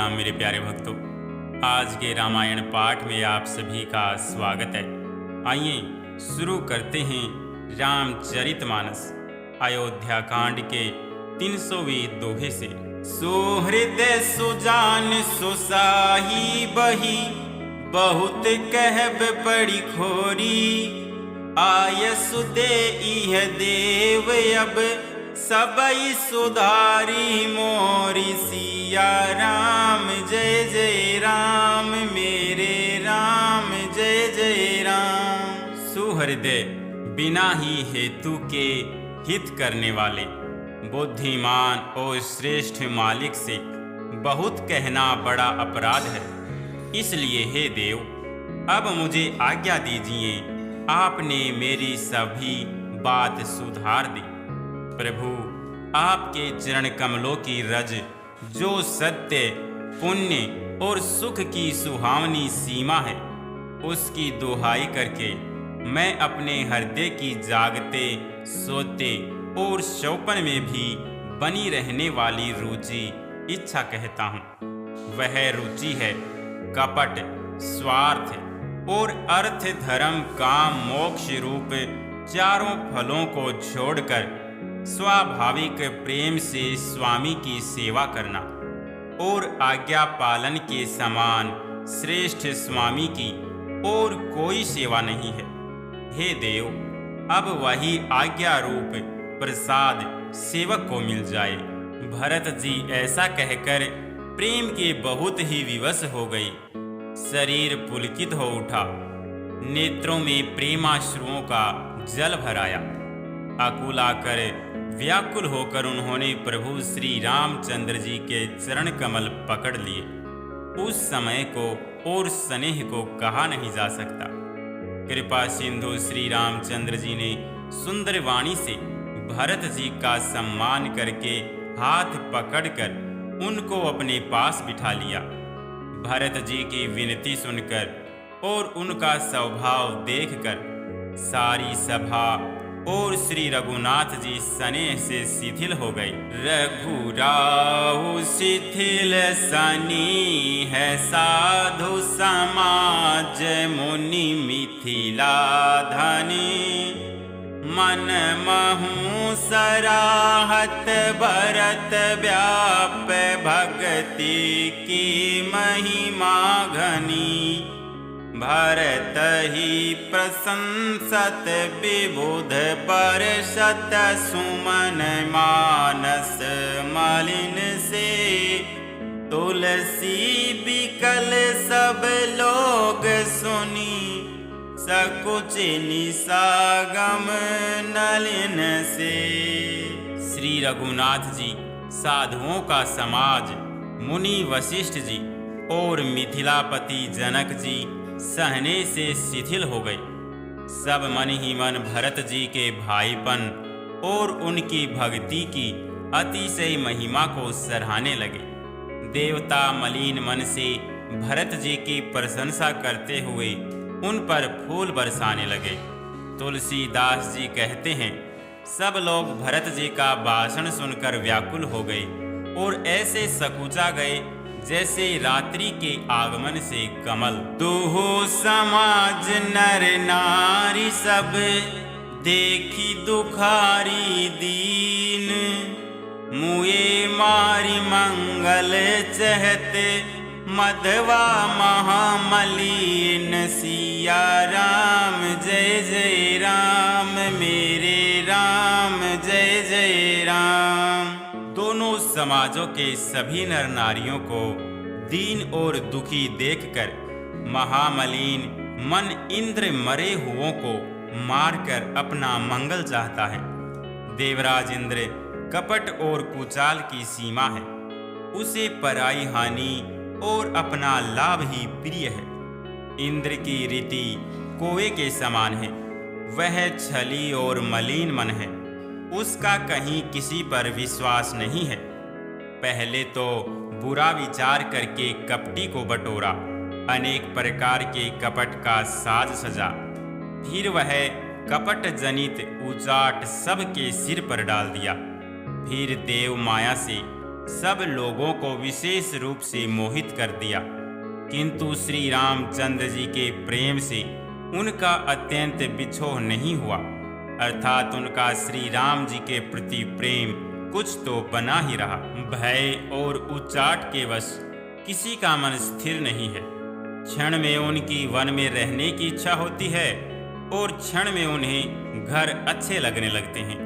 राम मेरे प्यारे भक्तों। आज के रामायण पाठ में आप सभी का स्वागत है। आइए शुरू करते हैं रामचरितमानस अयोध्या कांड के 300वें दोहे से। सुहृदय सुजान सुसाही बही, बहुत कहब बड़ी खोरी। आयसु देई देव अब, सबई सुधारी मोरी। सिया राम जय जय राम, मेरे राम जय जय राम। सुहृदय बिना ही हेतु के हित करने वाले, बुद्धिमान और श्रेष्ठ मालिक से बहुत कहना बड़ा अपराध है। इसलिए हे देव, अब मुझे आज्ञा दीजिए, आपने मेरी सभी बात सुधार दी। प्रभु, आपके चरण कमलों की रज जो सत्य, पुण्य और सुख की सुहावनी सीमा है, उसकी दुहाई करके मैं अपने हृदय की जागते, सोते और शौपन में भी बनी रहने वाली रुचि इच्छा कहता हूँ। वह रुचि है कपट, स्वार्थ और अर्थ, धर्म, काम, मोक्ष रूप चारों फलों को छोड़कर स्वाभाविक प्रेम से स्वामी की सेवा करना और आज्ञा पालन के समान श्रेष्ठ स्वामी की और कोई सेवा नहीं है। हे देव, अब वही आज्ञा रूप प्रसाद सेवक को मिल जाए। भरत जी ऐसा कहकर प्रेम के बहुत ही विवश हो गई। शरीर पुलकित हो उठा, नेत्रों में प्रेमाश्रुओं का जल भराया। आकुलाकर व्याकुल होकर उन्होंने प्रभु श्री रामचंद्र जी के चरण कमल पकड़ लिए। उस समय को और स्नेह को कहा नहीं जा सकता। कृपा सिंधु श्री रामचंद्र जी ने सुंदर वाणी से भरत जी का सम्मान करके हाथ पकड़कर उनको अपने पास बिठा लिया। भरत जी की विनती सुनकर और उनका स्वभाव देखकर सारी सभा और श्री रघुनाथ जी स्नेह से शिथिल हो गई। रघुराऊ शिथिल सनी है, साधु समाज मुनि मिथिला धनी। मन महु सराहत भरत व्याप, भक्ति की महिमा घनी। भरत ही प्रशंसत विबुध बरसत, सुमन मानस मलिन से। तुलसी बिकल सब लोग सुनी, सकुच निसागम नलिन से। श्री रघुनाथ जी, साधुओं का समाज, मुनि वशिष्ठ जी और मिथिलापति जनक जी सहने से शिथिल हो गए। सब मन ही मन भरत जी के भाईपन और उनकी भक्ति की अतिशय महिमा को सराहने लगे। देवता मलिन मन से भरत जी की प्रशंसा करते हुए उन पर फूल बरसाने लगे। तुलसीदास जी कहते हैं, सब लोग भरत जी का भाषण सुनकर व्याकुल हो गए और ऐसे सकुचा गए जैसे रात्रि के आगमन से कमल। दुहो समाज नर नारी सब, देखी दुखारी दीन। मुए मारी मंगल चहते, मधवा महामलीन। सिया राम जय जय राम, मेरे राम जय जय राम। दोनों समाजों के सभी नर नारियों को दीन और दुखी देखकर महामलीन मन इंद्र मरे हुओं को मारकर अपना मंगल चाहता है। देवराज इंद्र कपट और कुचाल की सीमा है। उसे पराई हानि और अपना लाभ ही प्रिय है। इंद्र की रीति कोए के समान है। वह छली और मलिन मन है। उसका कहीं किसी पर विश्वास नहीं है। पहले तो बुरा विचार करके कपटी को बटोरा, अनेक प्रकार के कपट का साज सजा। फिर वह कपट जनित उचाट सबके सिर पर डाल दिया। फिर देव माया से सब लोगों को विशेष रूप से मोहित कर दिया, किंतु श्री रामचंद्र जी के प्रेम से उनका अत्यंत बिछोह नहीं हुआ, अर्थात उनका श्री राम जी के प्रति प्रेम कुछ तो बना ही रहा। भय और उचाट के वश किसी का मन स्थिर नहीं है। क्षण में उनकी वन में रहने की इच्छा होती है और क्षण में उन्हें घर अच्छे लगने लगते हैं।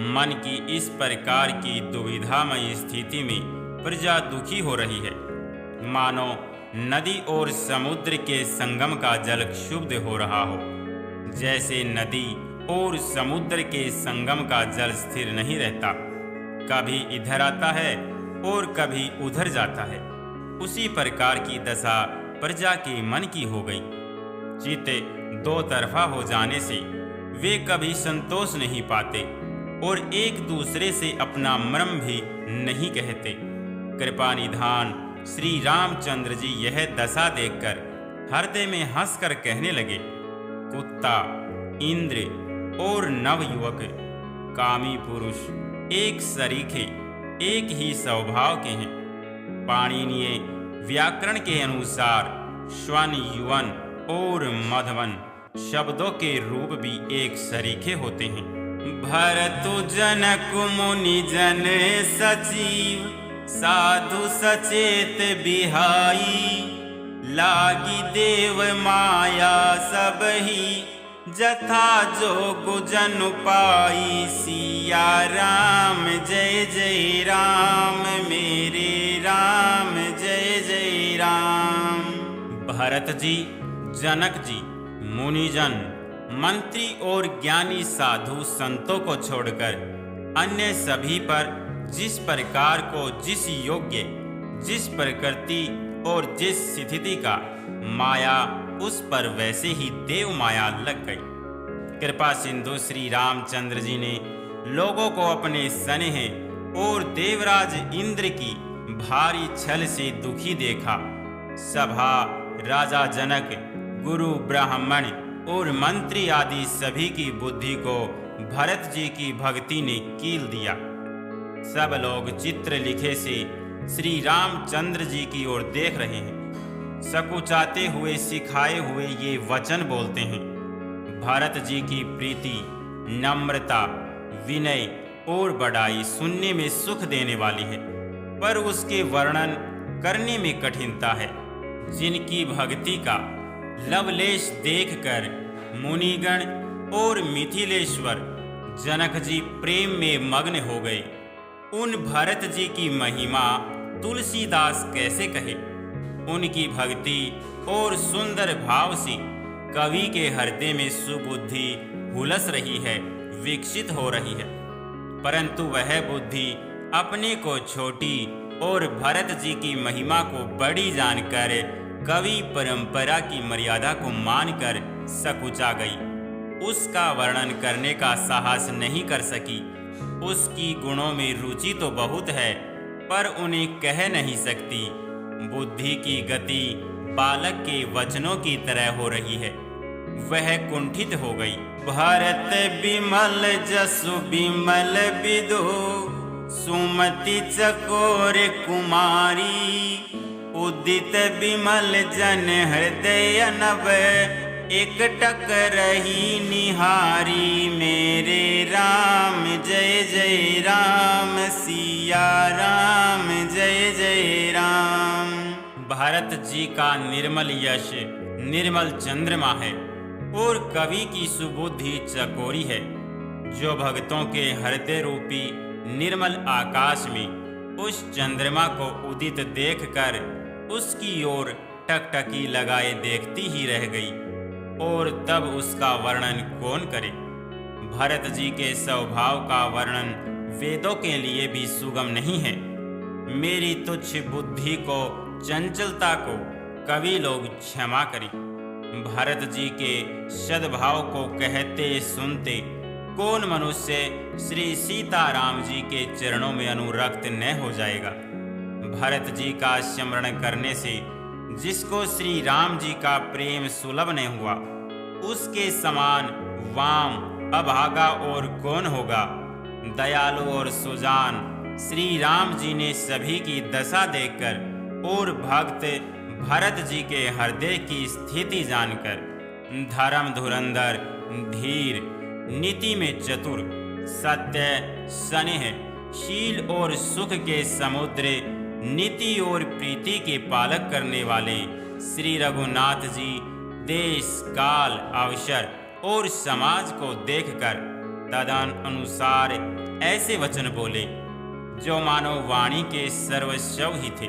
मन की इस प्रकार की दुविधामयी स्थिति में प्रजा दुखी हो रही है, मानो नदी और समुद्र के संगम का जल क्षुब्ध हो रहा हो। जैसे नदी और समुद्र के संगम का जल स्थिर नहीं रहता, कभी इधर आता है और कभी उधर जाता है, उसी प्रकार की दशा प्रजा के मन की हो गई। चित्त दो तरफा हो जाने से वे कभी संतोष नहीं पाते और एक दूसरे से अपना मर्म भी नहीं कहते। कृपा निधान श्री रामचंद्र जी यह दशा देखकर हृदय में हंसकर कहने लगे, कुत्ता, इंद्र और नवयुवक कामी पुरुष एक सरीखे, एक ही स्वभाव के हैं। पाणिनीय व्याकरण के अनुसार श्वन, युवन और मधवन शब्दों के रूप भी एक सरीखे होते हैं। भरत जनक मुनि जन सचिव, साधु सचेत बिहाई, लागी देव माया सब ही, जथा जोग जन पाई। सिया राम जय जय राम, मेरे राम जय जय राम। भरत जी, जनक जी, मुनिजन, मंत्री और ज्ञानी साधु संतों को छोड़कर अन्य सभी पर जिस प्रकार को जिस योग्य, जिस प्रकृति और जिस स्थिति का माया, उस पर वैसे ही देव माया लग गई। कृपा सिंधु श्री रामचंद्र जी ने लोगों को अपने स्नेह और देवराज इंद्र की भारी छल से दुखी देखा। सभा, राजा जनक, गुरु, ब्राह्मण और मंत्री आदि सभी की बुद्धि को भरत जी की भक्ति ने कील दिया। सब लोग चित्र लिखे से श्री रामचंद्र जी की ओर देख रहे हैं, सकुचाते हुए सिखाए हुए ये वचन बोलते हैं। भरत जी की प्रीति, नम्रता, विनय और बड़ाई सुनने में सुख देने वाली है, पर उसके वर्णन करने में कठिनता है। जिनकी भक्ति का लवलेश देखकर मुनिगण और मिथिलेश्वर जनक जी प्रेम में मग्न हो गए, उन भरत जी की महिमा तुलसीदास कैसे कहे। उनकी भक्ति और सुंदर भाव से कवि के हृदय में सुबुद्धि हुलस रही है, विकसित हो रही है, परंतु वह बुद्धि अपने को छोटी और भरत जी की महिमा को बड़ी जानकर कवि परंपरा की मर्यादा को मानकर सकुचा गई। उसका वर्णन करने का साहस नहीं कर सकी। उसकी गुणों में रुचि तो बहुत है, पर उन्हें कह नहीं सकती। बुद्धि की गति बालक के वचनों की तरह हो रही है, वह कुंठित हो गई। भरत बिमल जसु बिमल विदु, सुमति चकोर कुमारी, उदित बिमल जन हृदय नभ, एकटक रही निहारी। मेरे राम जय जय राम, सिया राम जय जय राम। भरत जी का निर्मल यश निर्मल चंद्रमा है और कवि की सुबुद्धि चकोरी है, जो भक्तों के हृदय रूपी निर्मल आकाश में उस चंद्रमा को उदित देखकर उसकी ओर टकटकी लगाए देखती ही रह गई, और तब उसका वर्णन कौन करे। भरत जी के स्वभाव का वर्णन वेदों के लिए भी सुगम नहीं है। मेरी तुच्छ बुद्धि को, चंचलता को कवि लोग क्षमा करें। भरत जी के सद्भाव को कहते सुनते कौन मनुष्य श्री सीताराम जी के चरणों में अनुरक्त न हो जाएगा। भरत जी का स्मरण करने से जिसको श्री राम जी का प्रेम सुलभ न हुआ, उसके समान वाम, अभागा और कौन होगा। दयालु और सुजान, श्री राम जी ने सभी की दशा देखकर और भक्त भरत जी के हृदय की स्थिति जानकर धर्म धुरंधर, धीर, नीति में चतुर, सत्य, स्नेह, शील और सुख के समुद्र, नीति और प्रीति के पालक करने वाले श्री रघुनाथ जी देश, काल, अवसर और समाज को देखकर तदनुसार ऐसे वचन बोले जो मानव वाणी के सर्वस्व ही थे,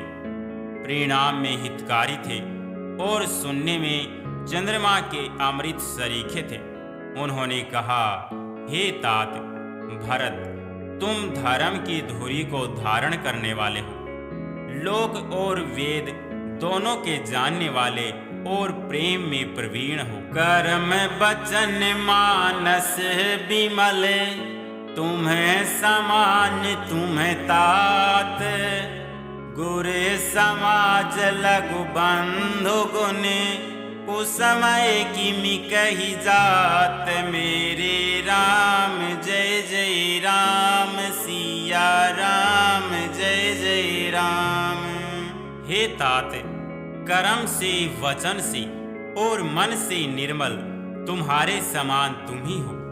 परिणाम में हितकारी थे और सुनने में चंद्रमा के अमृत सरीखे थे। उन्होंने कहा, हे तात भरत, तुम धर्म की धुरी को धारण करने वाले हो, लोक और वेद दोनों के जानने वाले और प्रेम में प्रवीण हो। कर्म वचन मानस विमल, तुम्हें समान तुम्हें तात, गुर समाज लघु बंधु गुण, कुसमय की मिकही जात, मेरे राम जय जय राम, सिया राम जय जय राम। हे तात, कर्म से, वचन से और मन से निर्मल तुम्हारे समान तुम ही हो।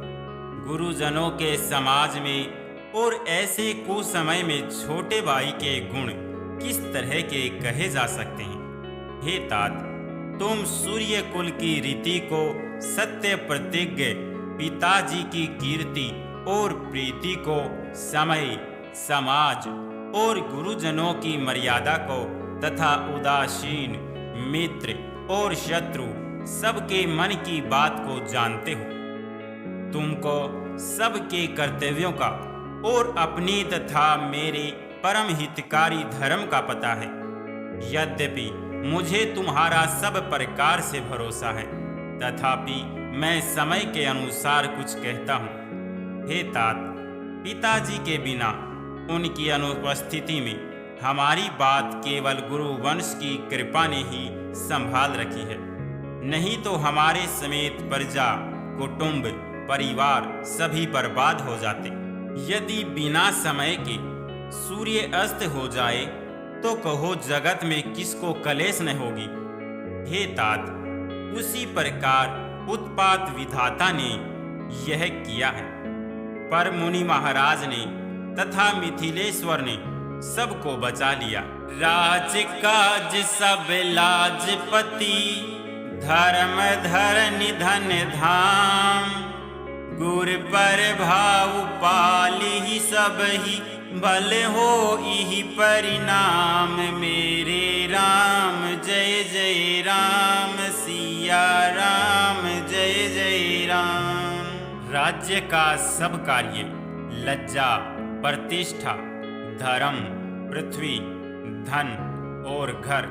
गुरुजनों के समाज में और ऐसे कुसमय में छोटे भाई के गुण किस तरह के कहे जा सकते हैं। हे तात, तुम सूर्य कुल की रीति को, सत्य प्रतिज्ञ पिताजी की कीर्ति और प्रीति को, समय, समाज और गुरुजनों की मर्यादा को तथा उदासीन, मित्र और शत्रु सबके मन की बात को जानते हो। तुमको सबके कर्तव्यों का और अपनी तथा मेरे परम हितकारी धर्म का पता है। यद्यपि मुझे तुम्हारा सब प्रकार से भरोसा है, तथापि मैं समय के अनुसार कुछ कहता हूँ। हे तात, पिताजी के बिना उनकी अनुपस्थिति में हमारी बात केवल गुरु वंश की कृपा ने ही संभाल रखी है, नहीं तो हमारे समेत प्रजा, कुटुंब, परिवार सभी बर्बाद हो जाते। यदि बिना समय के सूर्य अस्त हो जाए तो कहो जगत में किसको कलेश न होगी। हे तात, उसी प्रकार उत्पात विधाता ने यह किया है, पर मुनि महाराज ने तथा मिथिलेश्वर ने सबको बचा लिया। राज काज सब लाजपति, धर्म धरन धन धाम, गुर पर भाव पाली सब ही, भले हो इही परिणाम, मेरे राम जय जय राम, सिया राम जय जय राम। राज्य का सब कार्य, लज्जा, प्रतिष्ठा, धर्म, पृथ्वी, धन और घर,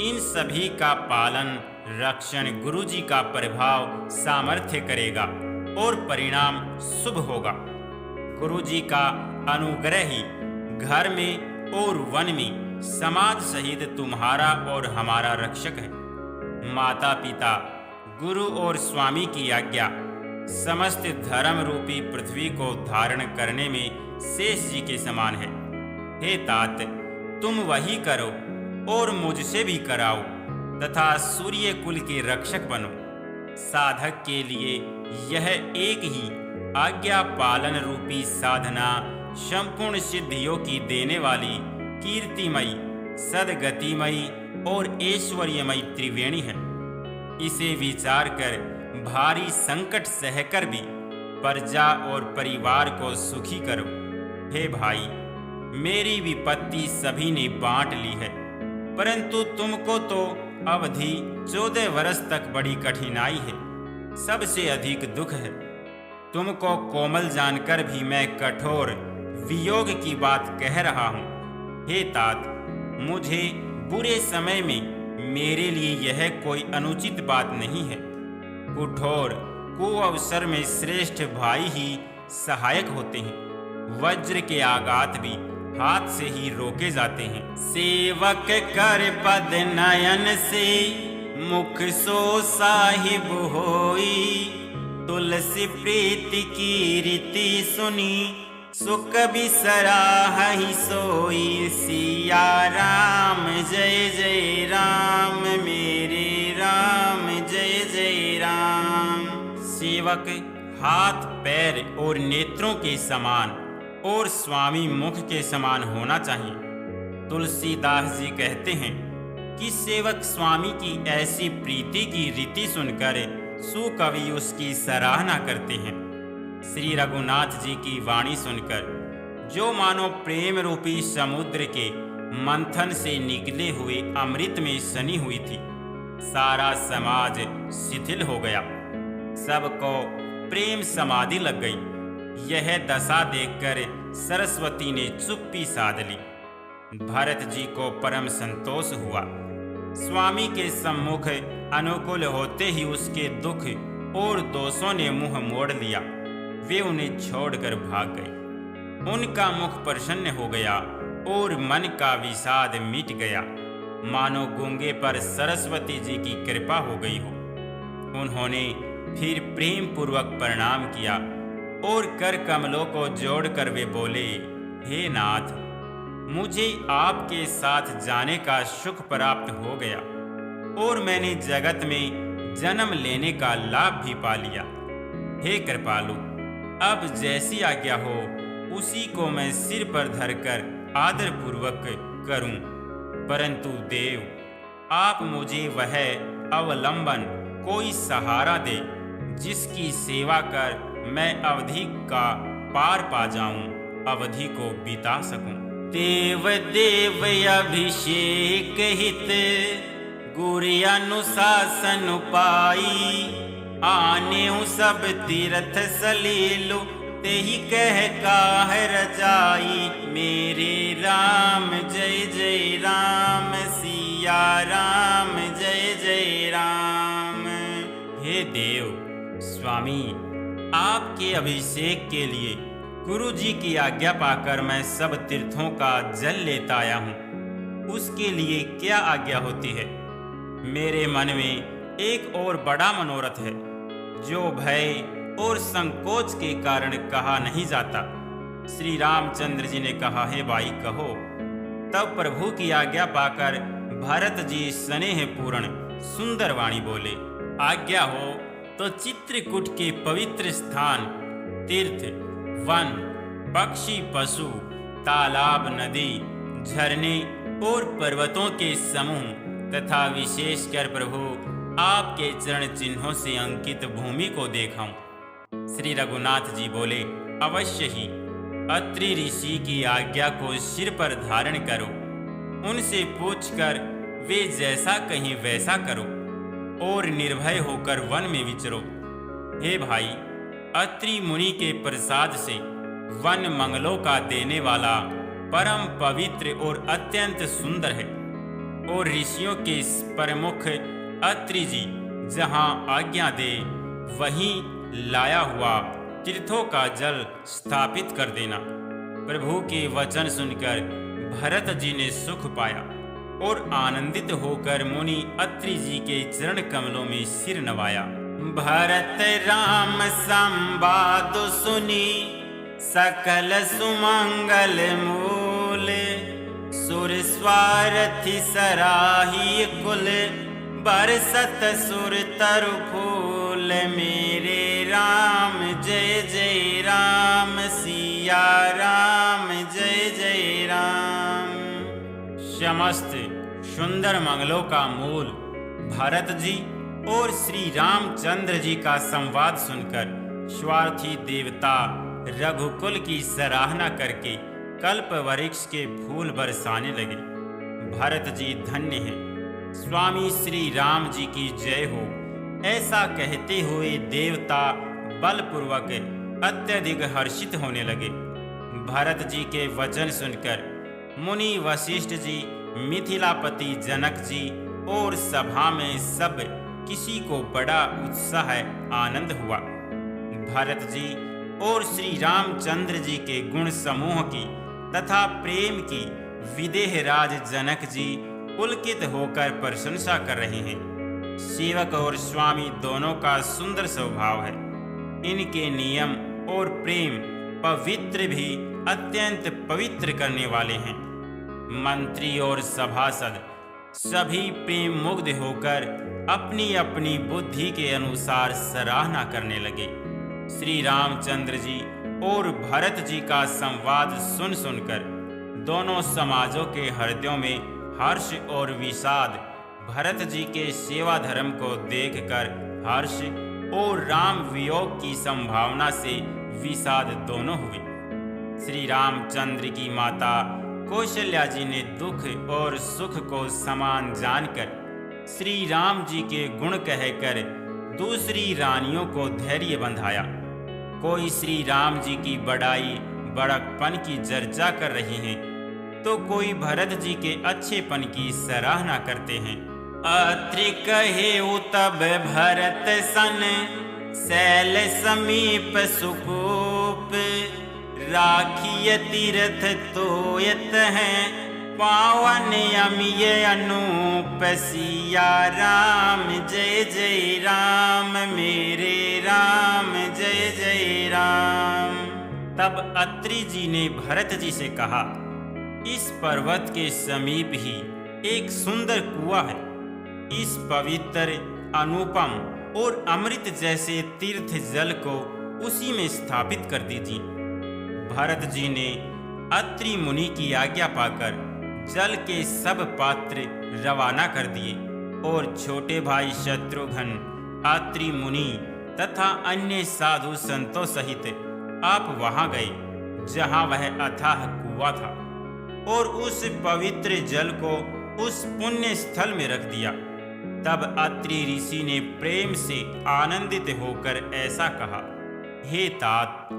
इन सभी का पालन, रक्षण गुरुजी का प्रभाव सामर्थ्य करेगा और परिणाम शुभ होगा। गुरुजी का अनुग्रह ही घर में और वन में समाज सहित तुम्हारा और हमारा रक्षक है। माता पिता, गुरु और स्वामी की आज्ञा समस्त धर्म रूपी पृथ्वी को धारण करने में शेष जी के समान है। हे तात, तुम वही करो और मुझसे भी कराओ तथा सूर्य कुल के रक्षक बनो। साधक के लिए यह एक ही आज्ञा पालन रूपी साधना संपूर्ण सिद्धियों की देने वाली कीर्तिमयी, सदगतिमयी और ऐश्वर्यमयी त्रिवेणी है। इसे विचार कर भारी संकट सहकर भी प्रजा और परिवार को सुखी करो। हे भाई, मेरी विपत्ति सभी ने बांट ली है, परंतु तुमको तो अवधि 14 वर्ष तक बड़ी कठिनाई है, सबसे अधिक दुख है। तुमको कोमल जानकर भी मैं कठोर वियोग की बात कह रहा हूँ। हे तात, मुझे बुरे समय में मेरे लिए यह कोई अनुचित बात नहीं है। कठोर कुअवसर में श्रेष्ठ भाई ही सहायक होते हैं। वज्र के आघात भी हाथ से ही रोके जाते हैं। सेवक कर पद नयन से, मुख सो साहिब होई, तुलसी प्रीति की रीति सुनी, सो कभी सराहहि सोई सिया राम। जय जय राम मेरे राम, जय जय राम। सेवक हाथ पैर और नेत्रों के समान और स्वामी मुख के समान होना चाहिए। तुलसीदास जी कहते हैं कि सेवक स्वामी की ऐसी प्रीति की रीति सुनकर सुकवि उसकी सराहना करते हैं। श्री रघुनाथ जी की वाणी सुनकर जो मानो प्रेम रूपी समुद्र के मंथन से निकले हुए अमृत में सनी हुई थी, सारा समाज शिथिल हो गया, सबको प्रेम समाधि लग गई। यह दशा देखकर सरस्वती ने चुप्पी साध ली। भरत जी को परम संतोष हुआ। स्वामी के सम्मुख अनुकूल होते ही उसके दुख और दोषों ने मुंह मोड़ लिया। वे उन्हें छोड़कर भाग गए। उनका मुख प्रसन्न हो गया और मन का विषाद मिट गया, मानो गूंगे पर सरस्वती जी की कृपा हो गई हो। उन्होंने फिर प्रेम पूर्वक प्रणाम किया और कर कमलों को जोड़कर वे बोले, हे नाथ, मुझे आपके साथ जाने का सुख प्राप्त हो गया और मैंने जगत में जन्म लेने का लाभ भी पा लिया। हे कृपालु, अब जैसी आज्ञा हो उसी को मैं सिर पर धरकर आदर पूर्वक करूं। परंतु देव, आप मुझे वह अवलंबन कोई सहारा दे जिसकी सेवा कर मैं अवधि का पार पा जाऊं, अवधि को बिता सकूं। देव देव अभिषेक हित गुरु अनुशासन पाई। आने सब तीर्थ सलीलु तेहि कह काह रजाई। मेरे राम जय जय राम, सिया राम जय जय राम। हे देव स्वामी, आपके अभिषेक के लिए गुरु जी की आज्ञा पाकर मैं सब तीर्थों का जल लेता आया हूँ। उसके लिए क्या आज्ञा होती है? मेरे मन में एक और बड़ा मनोरथ है जो भय और संकोच के कारण कहा नहीं जाता। श्री रामचंद्र जी ने कहा, हे भाई कहो। तब प्रभु की आज्ञा पाकर भरत जी स्नेह पूर्ण सुंदर वाणी बोले, आज्ञा हो तो चित्रकूट के पवित्र स्थान, तीर्थ, वन, पक्षी, पशु, तालाब, नदी, झरने और पर्वतों के समूह तथा विशेषकर प्रभु आपके चरण चिन्हों से अंकित भूमि को देखाऊं। श्री रघुनाथ जी बोले, अवश्य ही। अत्रि ऋषि की आज्ञा को सिर पर धारण करो। उनसे पूछकर वे जैसा कहीं वैसा करो और निर्भय होकर वन में विचरो। हे भाई, अत्रि मुनि के प्रसाद से वन मंगलों का देने वाला परम पवित्र और अत्यंत सुंदर है और ऋषियों के प्रमुख अत्रि जी जहाँ आज्ञा दे वहीं लाया हुआ तीर्थों का जल स्थापित कर देना। प्रभु के वचन सुनकर भरत जी ने सुख पाया और आनंदित होकर मुनि अत्रि जी के चरण कमलों में सिर नवाया। भरत राम संवाद सुनी सकल सुमंगल मूल। सुर स्वारथी सराही कुल बरसत सुर तरु फूल। मेरे राम जय जय राम, सिया राम जय जय राम। समस्त सुंदर मंगलों का मूल भरत जी और श्री रामचंद्र जी का संवाद सुनकर स्वार्थी देवता रघुकुल की सराहना करके कल्प वृक्ष के फूल बरसाने लगे। भरत जी धन्य हैं, स्वामी श्री राम जी की जय हो। ऐसा कहते हुए देवता बलपूर्वक अत्यधिक हर्षित होने लगे। भरत जी के वचन सुनकर मुनि वशिष्ठ जी, मिथिलापति जनक जी और सभा में सब किसी को बड़ा उत्साह आनंद हुआ। भरत जी और श्री रामचंद्र जी के गुण समूह की तथा प्रेम की विदेह राज जनक जी पुलकित होकर प्रशंसा कर रहे हैं। सेवक और स्वामी दोनों का सुंदर स्वभाव है। इनके नियम और प्रेम पवित्र भी अत्यंत पवित्र करने वाले हैं। मंत्री और सभासद सभी प्रेम मुग्ध होकर अपनी अपनी बुद्धि के अनुसार सराहना करने लगे। श्री रामचंद्र जी और भरत जी का संवाद सुन सुनकर दोनों समाजों के हृदयों में हर्ष और विषाद, भरत जी के सेवा धर्म को देखकर हर्ष और राम वियोग की संभावना से विषाद दोनों हुए। श्री रामचंद्र की माता कौशल्या जी ने दुख और सुख को समान जानकर श्री राम जी के गुण कहकर दूसरी रानियों को धैर्य बंधाया। कोई श्री राम जी की बड़ाई बड़कपन की चर्चा कर रही हैं, तो कोई भरत जी के अच्छेपन की सराहना करते हैं। अत्रि कहे तब भरत सन, शैल समीप सुकूप, राखिय तीर्थ तोयत हैं, पावन अमिय अनूप, सिया राम जय जय राम, मेरे राम जय जय राम। तब अत्रि जी ने भरत जी से कहा, इस पर्वत के समीप ही एक सुंदर कुआं है। इस पवित्र, अनुपम और अमृत जैसे तीर्थ जल को उसी में स्थापित कर दीजिए। भरत जी ने अत्रि मुनि की आज्ञा पाकर जल के सब पात्र रवाना कर दिए और छोटे भाई शत्रुघ्न, अत्रि मुनि तथा अन्य साधु संतों सहित आप वहां गए जहां वह अथाह कुआं था और उस पवित्र जल को उस पुण्य स्थल में रख दिया। तब अत्रि ऋषि ने प्रेम से आनंदित होकर ऐसा कहा, हे तात,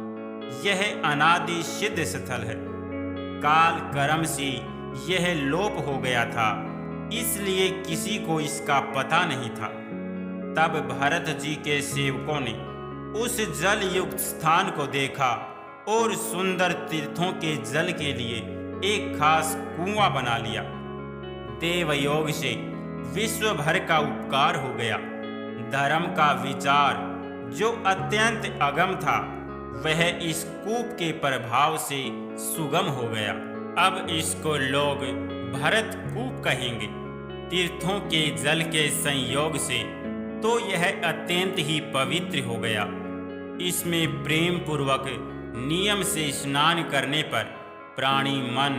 यह अनादि सिद्ध स्थल है। काल कर्म से यह लोप हो गया था, इसलिए किसी को इसका पता नहीं था। तब भरत जी के सेवकों ने उस जल युक्त स्थान को देखा और सुंदर तीर्थों के जल के लिए एक खास कुआं बना लिया। देवयोग से विश्व भर का उपकार हो गया। धर्म का विचार जो अत्यंत अगम था, वह इस कूप के प्रभाव से सुगम हो गया। अब इसको लोग भरत कूप कहेंगे। तीर्थों के जल के संयोग से तो यह अत्यंत ही पवित्र हो गया। इसमें प्रेम पूर्वक नियम से स्नान करने पर प्राणी मन,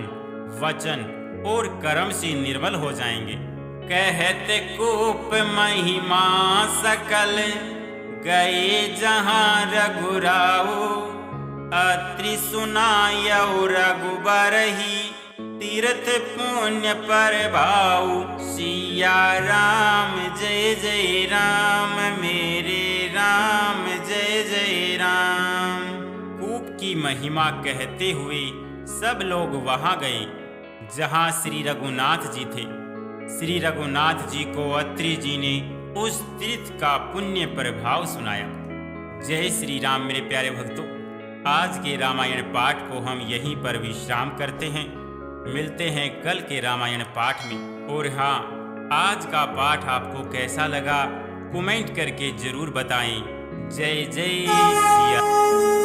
वचन और कर्म से निर्मल हो जाएंगे। कहते कूप महिमा सकल, गए जहाँ रघुराऊ, अत्रि सुनायऊ रघुबर ही, तीर्थ पुण्य पर भाऊ, सिया राम जय जय राम, मेरे राम जय जय राम। कूप की महिमा कहते हुए सब लोग वहां गए जहां श्री रघुनाथ जी थे। श्री रघुनाथ जी को अत्रि जी ने उस तीर्थ का पुण्य प्रभाव सुनाया। जय श्री राम। मेरे प्यारे भक्तों, आज के रामायण पाठ को हम यहीं पर विश्राम करते हैं। मिलते हैं कल के रामायण पाठ में। और हाँ, आज का पाठ आपको कैसा लगा कमेंट करके जरूर बताएं। जय जय सिया।